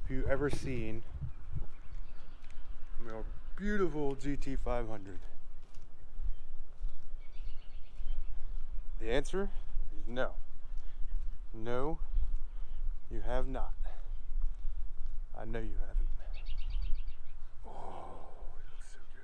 have you ever seen our beautiful GT500? The answer is no. No, you have not. I know you haven't. Oh, it looks so good.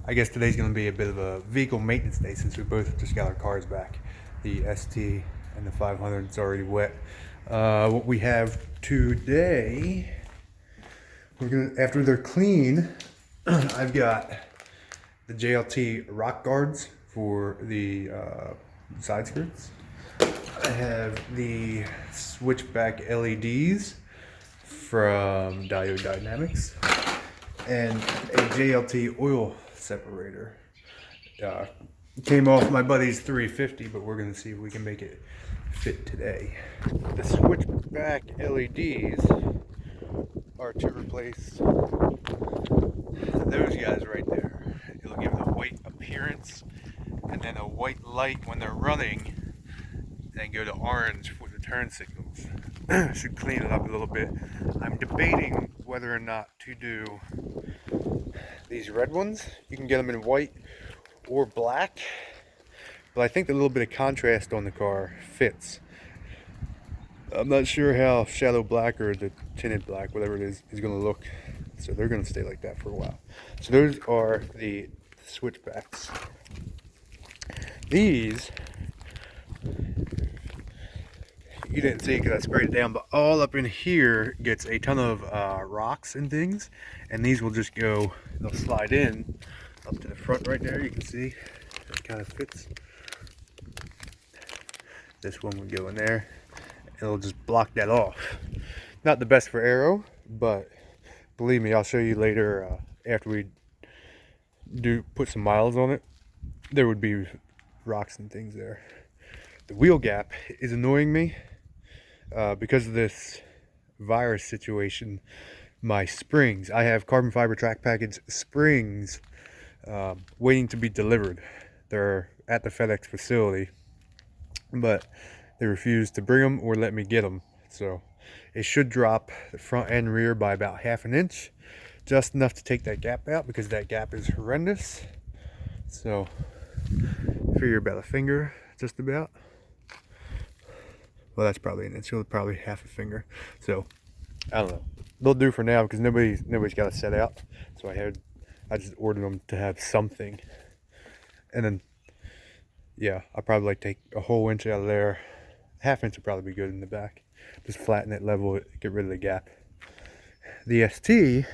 I guess today's going to be a bit of a vehicle maintenance day since we both just got our cars back. The ST and the 500 is already wet. What we have today, we're gonna, after they're clean, I've got the JLT rock guards for the side skirts. I have the switchback LEDs from Diode Dynamics and a JLT oil separator. Came off my buddy's 350, but we're gonna see if we can make it fit today. The switchback LEDs are to replace those guys right there. It'll give it a white appearance and then a white light when they're running, and go to orange for the turn signals. Should clean it up a little bit. I'm debating whether or not to do these red ones. You can get them in white or black, but I think the little bit of contrast on the car fits. I'm not sure how shadow black or the tinted black, whatever it is going to look. So they're going to stay like that for a while. So those are the switchbacks. These, you didn't see it because I sprayed it down, but all up in here gets a ton of rocks and things, and these will just go, they'll slide in up to the front right there. You can see it kind of fits. This one would go in there. It'll just block that off. Not the best for aero, but believe me, I'll show you later after we do put some miles on it. There would be rocks and things there. The wheel gap is annoying me because of this virus situation. My springs, I have carbon fiber track package springs waiting to be delivered. They're at the FedEx facility, but they refuse to bring them or let me get them. So it should drop the front and rear by about ½ an inch, just enough to take that gap out because that gap is horrendous. So figure about a finger, just about. Well, that's probably an inch, so probably ½ a finger. So I don't know. They'll do for now because nobody's got it set out. So I just ordered them to have something, and then yeah, I'll probably like take a whole inch out of there. ½ inch would probably be good in the back. Just flatten it, level it, get rid of the gap. The ST,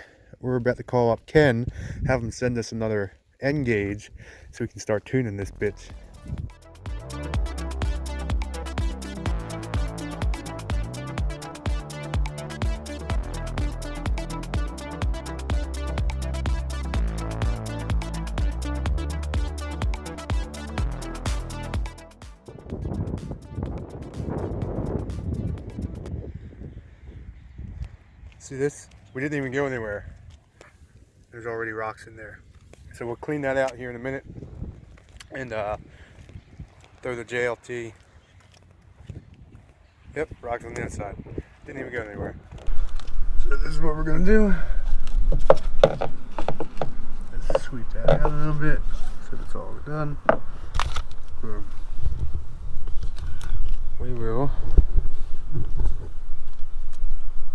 we're about to call up Ken, have him send us another N gauge so we can start tuning this bitch. See this? We didn't even go anywhere. There's already rocks in there. So we'll clean that out here in a minute and throw the JLT. Yep, rocks on the inside. Didn't even go anywhere. So this is what we're gonna do. Let's sweep that out a little bit so it's all done. Boom. We will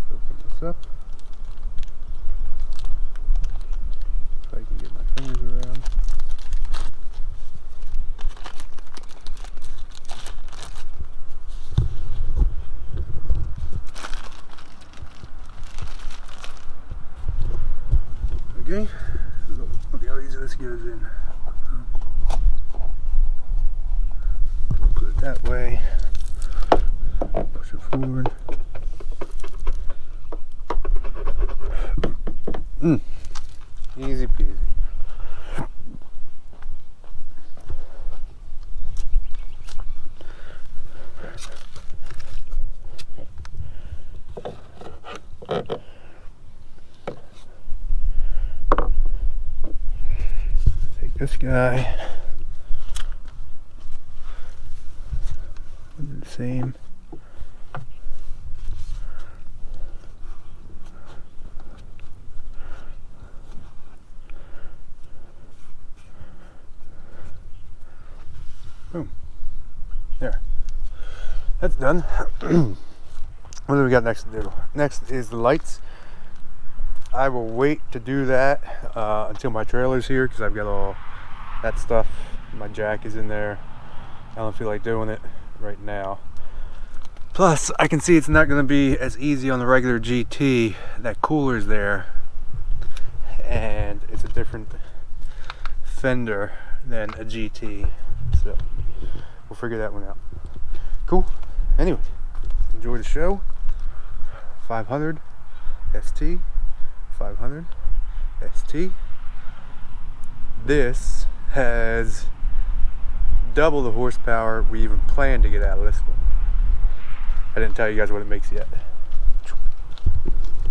open this up. If I can get my fingers around. Okay, look how easy this goes in. Put it that way. Push it forward. Easy peasy. Take this guy. Do the same. Boom. There. That's done. What do we got next to do? Next is the lights. I will wait to do that until my trailer's here because I've got all that stuff. My jack is in there. I don't feel like doing it right now. Plus, I can see it's not going to be as easy on the regular GT. That cooler's there. And it's a different fender than a GT. So, we'll figure that one out. Cool. Anyway, enjoy the show. 500 ST. 500 ST. This has double the horsepower we even planned to get out of this one. I didn't tell you guys what it makes yet.